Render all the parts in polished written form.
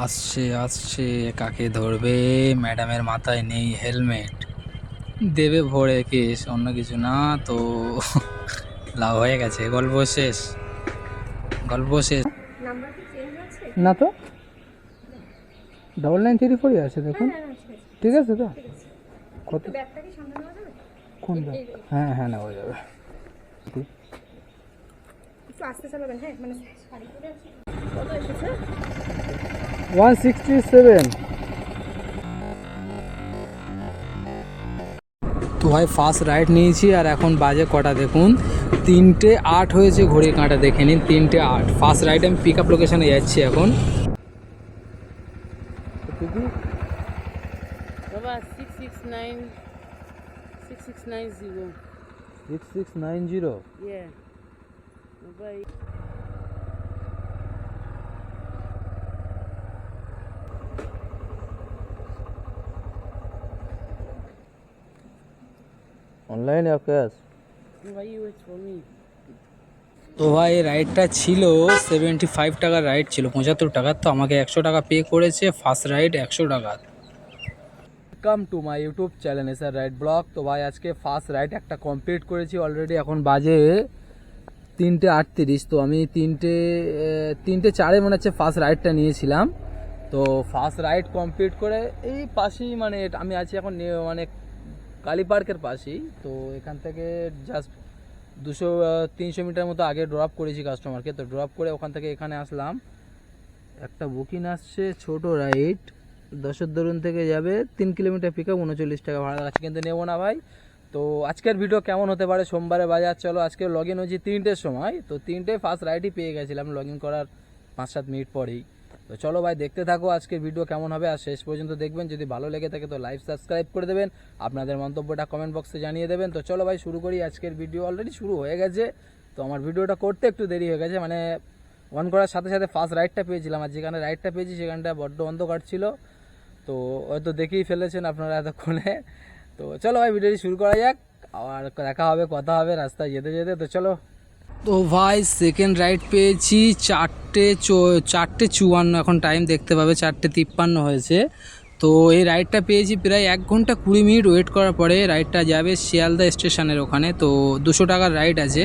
আসছে আসছে, কাকে ধরবে? ম্যাডামের মাথায় নেই হেলমেট, দেবে ভরে কেস, অন্য কিছু না তো। লাভ হয়ে গেছে, গল্প শেষ, গল্প শেষ। না তো 9934 আছে দেখুন। ঠিক আছে তো কত কোন ব্যাগ? হ্যাঁ হ্যাঁ নেওয়া যাবে। একটু আস্তে চালাবেন, হ্যাঁ মানে শাড়ি পরে আছি। কত এসেছে? 167। তো ভাই ফার্স্ট রাইড নিয়েছি আর এখন বাজে কটা দেখুন, 3:08 হয়েছে, ঘড়ির কাঁটা দেখে নিন, 3:08। ফার্স্ট রাইড আমি পিক আপ লোকেশানে যাচ্ছি এখন। বাবা 6690 6690। yeah বাবা online or cash? why you wait for me? তো ভাই রাইডটা ছিল 75 টাকার রাইড ছিল, 75 টাকার। তো আমাকে 100 টাকা পে করেছে, ফার্স্ট রাইড 100 টাকার। Welcome to my YouTube channel SR ride blog. তো ভাই আজকে ফার্স্ট রাইড একটা কমপ্লিট করেছি অলরেডি, এখন বাজে 3:38। তো আমি 3:04 মনে হচ্ছে ফার্স্ট রাইডটা নিয়েছিলাম। তো ফার্স্ট রাইড কমপ্লিট করে এই পাশেই, মানে আমি আছি এখন মানে কালী পার্কের পাশেই। তো এখান থেকে জাস্ট 200-300 মিটার মতো আগে ড্রপ করেছি কাস্টমারকে। তো ড্রপ করে ওখান থেকে এখানে আসলাম। একটা বুকিং আসছে ছোট রাইড, 10 দরুন থেকে যাবে 3 কিলোমিটার, পিক আপ 39 টাকা ভাড়া আছে, কিন্তু নেবো না ভাই। তো আজকের ভিডিও কেমন হতে পারে, সোমবারে বাজার চলো। আজকে লগ ইন হয়েছি 3টের সময়, তো 3টে ফার্স্ট রাইডই পেয়ে গেছিলাম লগ ইন করার 5-7 মিনিট পরেই। তো চলো ভাই দেখতে থাকো আজকের ভিডিও কেমন হবে, আর শেষ পর্যন্ত দেখবেন। যদি ভালো লেগে থাকে তো লাইক সাবস্ক্রাইব করে দেবেন, আপনাদের মন্তব্যটা কমেন্ট বক্সে জানিয়ে দেবেন। তো চলো ভাই শুরু করি আজকের ভিডিও। অলরেডি শুরু হয়ে গেছে, তো আমার ভিডিওটা করতে একটু দেরি হয়ে গেছে, মানে অন করার সাথে সাথে ফার্স্ট রাইডটা পেয়েছিলাম, আর যেখানে রাইডটা পেয়েছি সেখানটা বড্ড অন্ধকার ছিল। তো হয়তো দেখেই ফেলেছেন আপনারা এতক্ষণে। তো চলো ভাই ভিডিওটি শুরু করা যাক, আর দেখা হবে, কথা হবে রাস্তায় যেতে যেতে। তো চলো। তো ভাই সেকেন্ড রাইড পেয়েছি 4:54, এখন টাইম দেখতে পাবে 4:53 হয়েছে। তো এই রাইডটা পেয়েছি প্রায় 1 ঘন্টা 20 মিনিট ওয়েট করার পরে। রাইডটা যাবে শিয়ালদা স্টেশনের ওখানে। তো 200 টাকার রাইড আছে,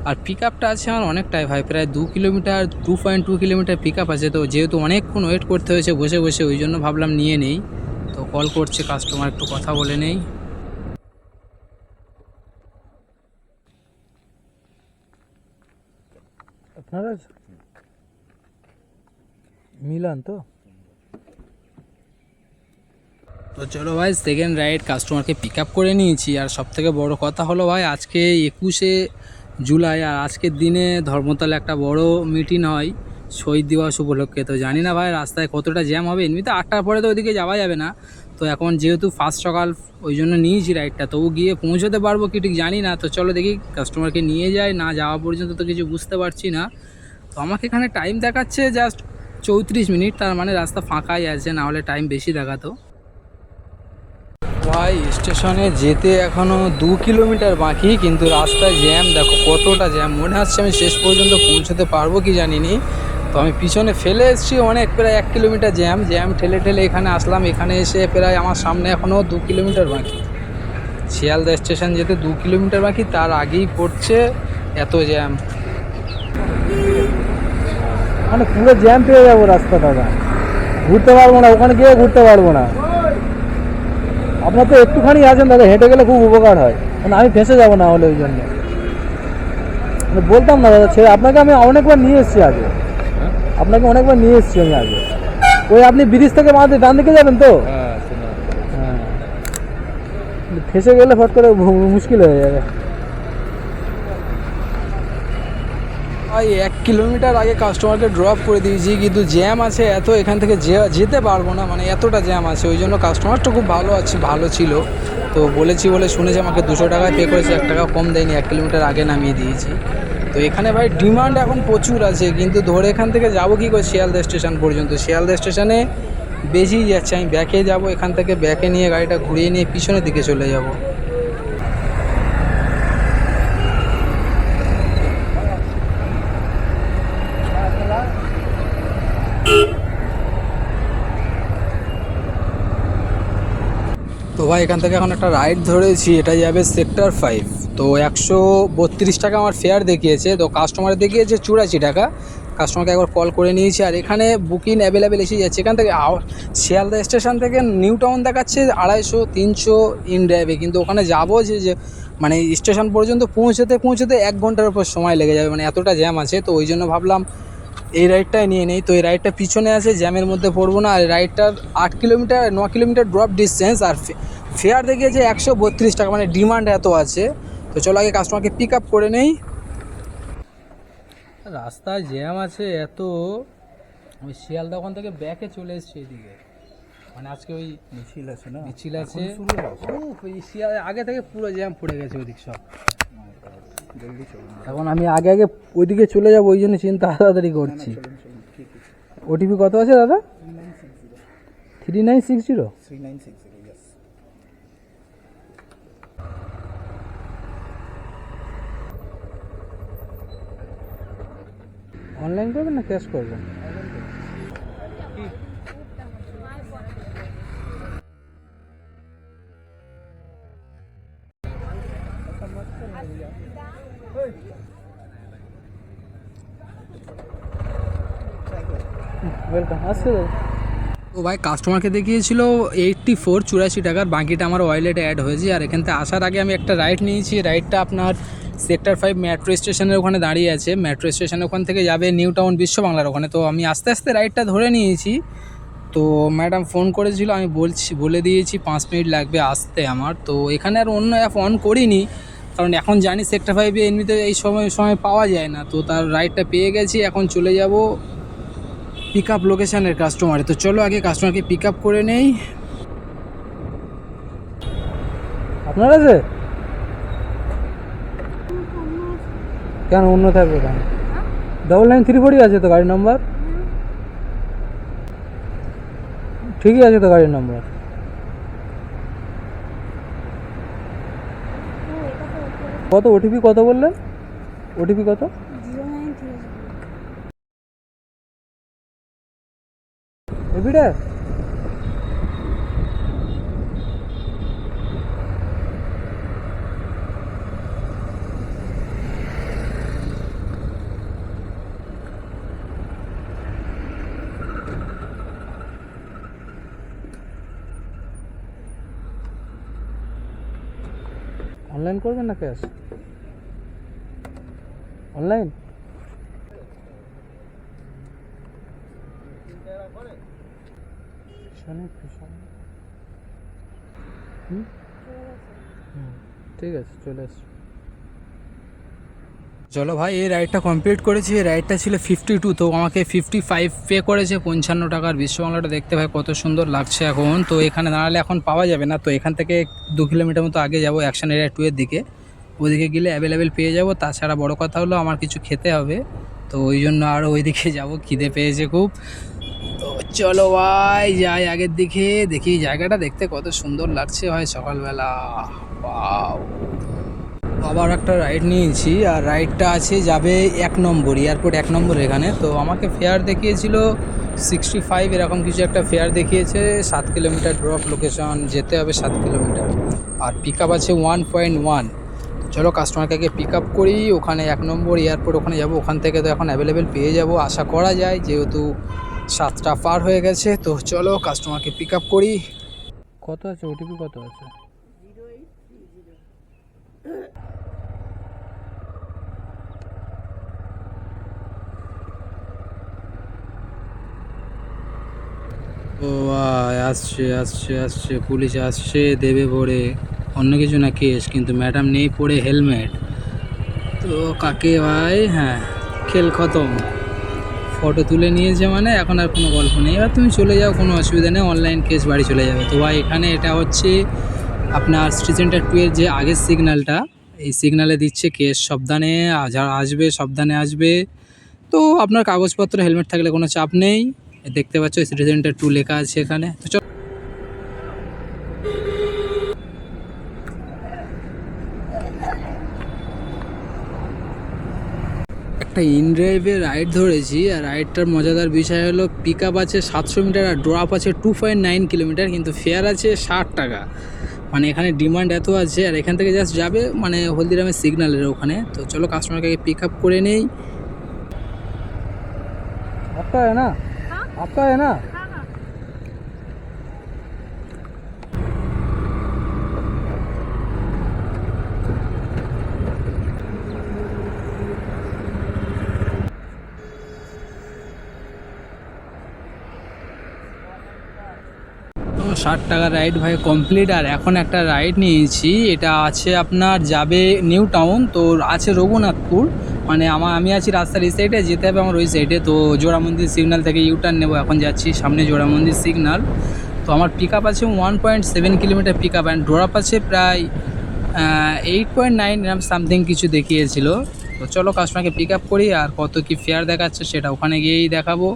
আর পিক আপটা আছে আমার অনেকটাই ভাই, প্রায় 2 কিলোমিটার, 2.2 কিলোমিটার পিক আপ আছে। তো যেহেতু অনেকক্ষণ ওয়েট করতে হয়েছে বসে বসে, ওই জন্য ভাবলাম নিয়ে নেই। তো কল করছে কাস্টমার, একটু কথা বলে নেই। আপনারা মিলান তো? তো চলো ভাই সেকেন্ড রাইড কাস্টমারকে পিক আপ করে নিয়েছি। আর সবথেকে বড় কথা হলো ভাই, আজকে 21শে জুলাই, আর আজকের দিনে ধর্মতলায় একটা বড় মিটিং হয় শহীদ দিবস উপলক্ষে। তো জানি না ভাই রাস্তায় কতটা জ্যাম হবে, এমনিতে 8টার পরে তো ওইদিকে যাওয়া যাবে না। তো এখন যেহেতু ফার্স্ট সকাল, ওই জন্য নিয়েছি রাইডটা, তবু গিয়ে পৌঁছতে পারবো কি ঠিক জানি না। তো চলো দেখি, কাস্টমারকে নিয়ে যাই, না যাওয়া পর্যন্ত তো কিছু বুঝতে পারছি না। তো আমাকে এখানে টাইম দেখাচ্ছে জাস্ট 34 মিনিট, তার মানে রাস্তা ফাঁকাই আছে, না হলে টাইম বেশি দেখাতো। ভাই স্টেশনে যেতে এখনও 2 কিলোমিটার বাকি, কিন্তু রাস্তায় জ্যাম দেখো কতটা জ্যাম। মনে হচ্ছে আমি শেষ পর্যন্ত পৌঁছতে পারবো কি জানিনি। তো আমি পিছনে ফেলে এসেছি অনেক, প্রায় 1 কিলোমিটার জ্যাম ঠেলে ঠেলে এখানে আসলাম। এখানে এসে প্রায় আমার সামনে এখনও 2 কিলোমিটার বাকি। শিয়ালদা স্টেশন যেতে 2 কিলোমিটার বাকি, তার আগেই পড়ছে এত জ্যাম। মানে পুরো জ্যাম পেয়ে যাবো রাস্তা, দাদা ঘুরতে পারবো না, ওখানে গিয়ে ঘুরতে পারবো না। আপনার তো একটুখানি আছেন দাদা, হেঁটে গেলে খুব উপকার হয়, মানে আমি ফেঁসে যাবো না হলে, ওই জন্য বলতাম না দাদা। আপনাকে আমি অনেকবার নিয়ে এসেছি আগে, আপনাকে অনেকবার নিয়ে এসেছি আমি আগে। ওই আপনি ব্রিজ থেকে মাঝে ডান দিকে যাবেন তো, হ্যাঁ ফেঁসে গেলে ফট করে মুশকিল হয়ে যাবে। ভাই 1 কিলোমিটার আগে কাস্টমারকে ড্রপ করে দিয়েছি, কিন্তু জ্যাম আছে এত, এখান থেকে যেতে পারবো না, মানে এতটা জ্যাম আছে। ওই জন্য কাস্টমারটা খুব ভালো ছিল। তো বলেছি বলে শুনেছে, আমাকে 200 টাকায় পে করেছে, 1 টাকা কম দেয়নি, 1 কিলোমিটার আগে নামিয়ে দিয়েছি। তো এখানে ভাই ডিমান্ড এখন প্রচুর আছে, কিন্তু ধরে এখান থেকে যাবো কী করে শিয়ালদা স্টেশন পর্যন্ত? শিয়ালদা স্টেশনে বেশি যাচ্ছে, আমি ব্যাকে যাব, এখান থেকে ব্যাকে নিয়ে গাড়িটা ঘুরিয়ে নিয়ে পিছনের দিকে চলে যাব। ভাই এখান থেকে এখন একটা রাইড ধরেছি, এটা যাবে সেক্টর 5। তো 132 টাকা আমার ফেয়ার দেখিয়েছে, তো কাস্টমার দেখিয়েছে 84 টাকা। কাস্টমারকে একবার কল করে নিয়েছি, আর এখানে বুকিং অ্যাভেলেবেল এসে যাচ্ছে। এখান থেকে শিয়ালদা স্টেশন থেকে নিউ টাউন দেখাচ্ছে 250-300 ইন ড্রাইভে, কিন্তু ওখানে যাবো যে মানে স্টেশন পর্যন্ত পৌঁছতে 1 ঘন্টার উপর সময় লেগে যাবে, মানে এতটা জ্যাম আছে। তো ওই জন্য ভাবলাম এই রাইডটাই নিয়ে নেই। তো এই রাইডটা পিছনে আছে, জ্যামের মধ্যে পড়বো না। আর রাইডটার 9 কিলোমিটার ড্রপ ডিস্টেন্স, আর ফেয়ার দেখিয়েছে 132 টাকা, মানে ডিমান্ড এত আছে। তো চলো আগে কাস্টমারকে পিক আপ করে নেই। রাস্তায় জ্যাম আছে এত, ওই শিয়ালদা ওখান থেকে ব্যাকে চলে এসছে এদিকে, মানে আজকে ওই মিছিল আছে না, মিছিল আছে। ওই শিয়াল আগে থেকে পুরো জ্যাম পড়ে গেছে ওইদিক সব। এখন আমি আগে ওইদিকে চলে যাবো, ওই জন্য চিন্তা তাড়াতাড়ি করছি। ওটিপি কত আছে দাদা? 3960। অনলাইন করবেন না ক্যাশ করবেন? ওয়েলকাম। আসছে তো ভাই কাস্টমারকে দেখিয়েছিল 84 টাকার, বাকিটা আমার ওয়ালেটে অ্যাড হয়েছে। আর এখান থেকে আসার আগে আমি একটা রাইড নিয়েছি, রাইডটা আপনার সেক্টর 5 মেট্রো স্টেশনের ওখানে দাঁড়িয়ে আছে। মেট্রো স্টেশনের ওখান থেকে যাবে নিউ টাউন বিশ্ব বাংলার ওখানে। তো আমি আস্তে আস্তে রাইডটা ধরে নিয়েছি। তো ম্যাডাম ফোন করেছিল, আমি বলে দিয়েছি 5 মিনিট লাগবে আসতে আমার। তো এখানে আর অন্য অ্যাপ অন করিনি, কারণ এখন জানি সেক্টর 5-এ এমনিতে এই সময় পাওয়া যায় না। তো তার রাইডটা পেয়ে গেছি, এখন চলে যাব পিক আপ লোকেশানের কাস্টমারে। তো চলো আগে কাস্টমারকে পিক আপ করে নেই। আপনার আছে কেন? অন্য থাকবে কেন? 9934 আছে তো গাড়ির নাম্বার, ঠিকই আছে তো গাড়ির নাম্বার। কত ওটিপি কত বললেন? ওটিপি কত? 0930। এবিটা অনলাইন করবেন না ক্যাশ? অনলাইন ঠিক আছে, চলে আসছি। চলো ভাই এই রাইডটা কমপ্লিট করেছি। এই রাইডটা ছিল 52, তো আমাকে 55 পে করেছে 55 টাকার। বিশ্ববাংলাটা দেখতে ভাই কত সুন্দর লাগছে এখন। তো এখানে দাঁড়ালে এখন পাওয়া যাবে না, তো এখান থেকে 2 কিলোমিটার মতো আগে যাব অ্যাকশন এরিয়া 2 এর দিকে। ওইদিকে গেলে অ্যাভেলেবেল পেয়ে যাব। তাছাড়া বড় কথা হলো আমার কিছু খেতে হবে, তো ওই জন্য আরও ওইদিকে যাব, খিদে পেয়েছে খুব। তো চলো ভাই যাই আগের দিকে, দেখি জায়গাটা দেখতে কত সুন্দর লাগছে ভাই সকালবেলা। ওয়াও, আবার একটা রাইড নিয়েছি, আর রাইডটা আছে যাবে 1 নম্বর এয়ারপোর্ট 1 নম্বর এখানে। তো আমাকে ফেয়ার দেখিয়েছিল 65 এরকম কিছু একটা ফেয়ার দেখিয়েছে। 7 কিলোমিটার ড্রপ লোকেশন, যেতে হবে 7 কিলোমিটার, আর পিক আপ আছে 1.1। চলো কাস্টমারকে আগে পিক আপ করি, ওখানে 1 নম্বর এয়ারপোর্ট ওখানে যাব। ওখান থেকে তো এখন অ্যাভেলেবেল পেয়ে যাব আশা করা যায়, যেহেতু 7টা পার হয়ে গেছে। তো চলো কাস্টমারকে পিক আপ করি। কত আছে ওটিপি কত আছে? 0830। ও আসছে আসছে আসছে, পুলিশ আসছে, দেবে ভরে অন্য কিছু না কেস, কিন্তু ম্যাডাম নেই পড়ে হেলমেট। তো কাকে ভাই, হ্যাঁ খেল খতম। ফটো তুলে নিয়েছে মানে এখন আর কোনো গল্প নেই। এবার তুমি চলে যাও, কোনো অসুবিধা নেই, অনলাইন কেস বাড়ি চলে যাবে। তো ভাই এখানে এটা হচ্ছে আপনার সিটি সেন্টার 2 এর যে আগের সিগন্যালটা, এই সিগন্যালে দিচ্ছে কেস সাবধানে যারা আসবে সাবধানে আসবে। তো আপনার কাগজপত্র হেলমেট থাকলে কোনো চাপ নেই। দেখতে পাচ্ছ সিটি সেন্টার 2 লেখা আছে এখানে। তো চলো একটা ইন ড্রাইভে রাইড ধরেছি, আর রাইডটার মজাদার বিষয় হলো পিক আপ আছে 700 মিটার আর ড্রপ আছে 2.9 কিলোমিটার, কিন্তু ফেয়ার আছে 60 টাকা। মানে এখানে ডিমান্ড এত আছে, আর এখান থেকে জাস্ট যাবে মানে হলদিরামের সিগন্যালের ওখানে। তো চলো কাস্টমারকে পিক আপ করে নেই। आपका है ना? आपका है ना? তো 60 টাকার রাইড ভাই কমপ্লিট। আর এখন একটা রাইড নিয়েছি, এটা আছে আপনার যাবে নিউ টাউন, তো আছে রঘুনাথপুর। মানে আমি আছি রাস্তার এই সাইডে, যেতে হবে আমার ওই সাইডে। তো জোড়া মন্দির সিগন্যাল থেকে ইউটার্ন নেবো, এখন যাচ্ছি সামনে জোড়া মন্দির সিগন্যাল। তো আমার পিক আপ আছে 1.7 kilometre pick up, and drop আছে প্রায় 8.9 এরকম সামথিং কিছু দেখিয়েছিল। তো চলো কাস্টমারকে পিক আপ করি, আর কত কি ফেয়ার দেখাচ্ছে সেটা ওখানে গিয়েই দেখাবো।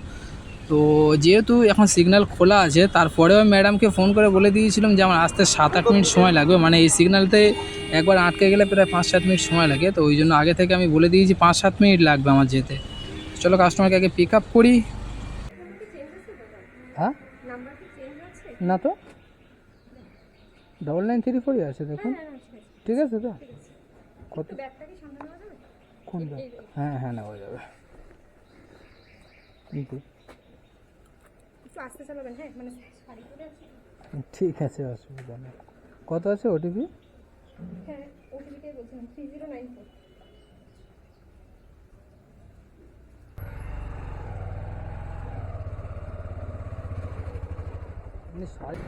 তো যেহেতু এখন সিগন্যাল খোলা আছে, তারপরেও ম্যাডামকে ফোন করে বলে দিয়েছিলাম যে আমার আসতে 7-8 মিনিট সময় লাগবে। মানে এই সিগন্যালতে একবার আটকে গেলে প্রায় 5-7 মিনিট সময় লাগে। তো ওই জন্য আগে থেকে আমি বলে দিয়েছি 5-7 মিনিট লাগবে আমার যেতে। চলো কাস্টমারকে আগে পিক আপ করি। হ্যাঁ নাম্বার কি চেঞ্জ আছে? না তো 9934 আছে দেখুন। ঠিক আছে তো কত ব্যাগটা কি সামনে নেওয়া যাবে? কোন ব্যাগ? হ্যাঁ হ্যাঁ নেওয়া যাবে, কিন্তু একটু আসতে চালাবেন, হ্যাঁ মানে শাড়ি পরে আছি। ঠিক আছে, অসুবিধা নেই। কত আছে ওটিপি? হ্যাঁ ওটিপিটাই বলছিলাম 3094। আপনি শাড়ি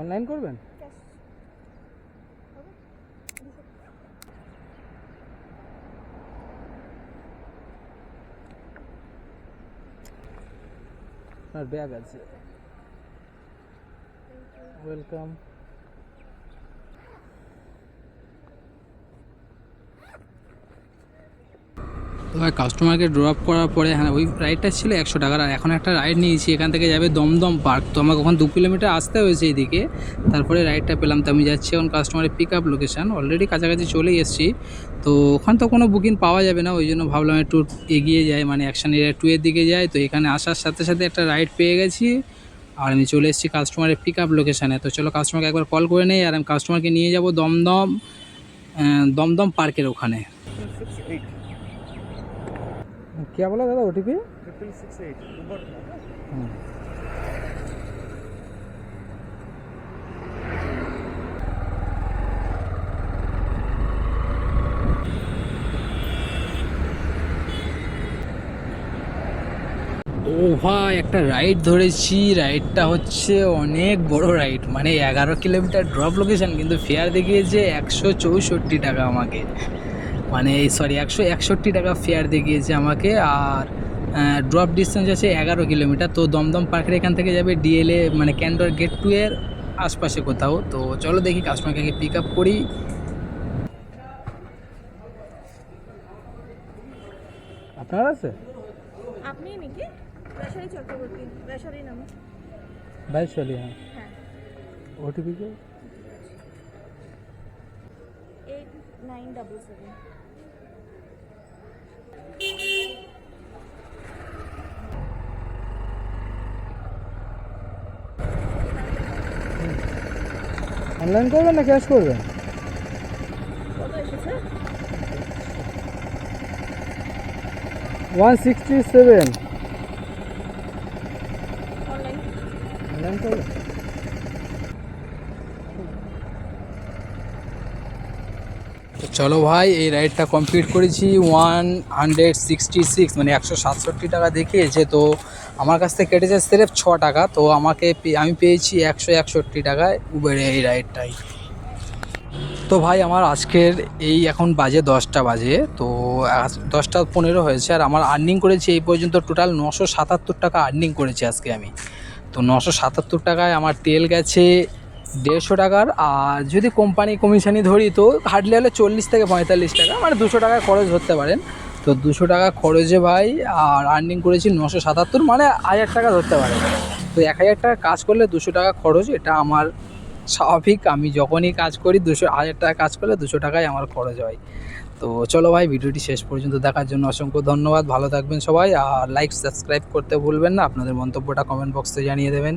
অনলাইন করবেন? আর ব্যাগ আছে, ওয়েলকাম। তো ভাই কাস্টমারকে ড্রপ করার পরে, হ্যাঁ ওই রাইডটা ছিল 100 টাকার। আর এখন একটা রাইড নিয়েছি, এখান থেকে যাবে দমদম পার্ক। তো আমাকে ওখানে 2 কিলোমিটার আসতে হয়েছে এইদিকে, তারপরে রাইডটা পেলাম। তো আমি যাচ্ছি এখন কাস্টমারের পিক আপ লোকেশান, অলরেডি কাছাকাছি চলে এসেছি। তো ওখানে তো কোনো বুকিং পাওয়া যাবে না, ওই জন্য ভাবলাম একটু এগিয়ে যাই, মানে অ্যাকশন এরিয়া 2 এর দিকে যাই। তো এখানে আসার সাথে সাথে একটা রাইড পেয়ে গেছি, আর আমি চলে এসেছি কাস্টমারের পিক আপ লোকেশানে। তো চলো কাস্টমারকে একবার কল করে নেই, আর আমি কাস্টমারকে নিয়ে যাব দমদম পার্কের ওখানে। क्या बोला दादा ओटीपी? 668 ऊबर ও ভাই একটা রাইড ধরেছি, রাইডটা হচ্ছে অনেক বড় রাইড, মানে 11 কিলোমিটার ড্রপ লোকেশন, কিন্তু ফেয়ার দেখিয়েছে 164 টাকা আমাকে, মানে সরি 161 টাকা ফেয়ার দেখিয়েছে আমাকে। আর ড্রপ ডিস্টেন্স আছে 11 কিলোমিটার। তো দমদম পার্কের এখান থেকে যাবে ডিএলএ, মানে ক্যান্ডর গেট 2 এর আশপাশে কোথাও। তো চলো দেখি কাস্টমারকে পিক আপ করি। আপনার আছে? আপনি নাকি? রাশারি চক্রবর্তী, রাশারি নাম। বাইশালি? হ্যাঁ। হ্যাঁ ওটিপি কে? 8977। অনলাইন করবেন না ক্যাশ করবেন? কত এসেছে? 167। অনলাইন। অনলাইন করবেন? তো চলো ভাই এই রাইডটা কমপ্লিট করেছি 166, মানে 167 টাকা দেখিয়েছে। তো আমার কাছ থেকে কেটেছে সির্ফ 6 টাকা। তো আমি পেয়েছি 161 টাকায় উবেরে এই রাইডটাই। তো ভাই আমার আজকের এই এখন বাজে 10টা বাজে, তো 10টা 15 হয়েছে, আর আমার আর্নিং করেছি এই পর্যন্ত টোটাল 977 টাকা আর্নিং করেছি আজকে আমি। তো 977 টাকায় আমার তেল গেছে 150 টাকার, আর যদি কোম্পানি কমিশনই ধরি তো হার্ডলি হলে 40 থেকে 45 টাকা, মানে 200 টাকা খরচ ধরতে পারেন। তো 200 টাকা খরচে ভাই আর আর্নিং করেছি 977, মানে 1000 টাকা ধরতে পারেন। তো 1000 টাকা কাজ করলে 200 টাকা খরচ, এটা আমার স্বাভাবিক। আমি যখনই কাজ করি 1000 টাকা কাজ করলে 200 টাকাই আমার খরচ হয়। তো চলো ভাই, ভিডিওটি শেষ পর্যন্ত দেখার জন্য অসংখ্য ধন্যবাদ। ভালো থাকবেন সবাই, আর লাইক সাবস্ক্রাইব করতে ভুলবেন না। আপনাদের মন্তব্যটা কমেন্ট বক্সে জানিয়ে দেবেন।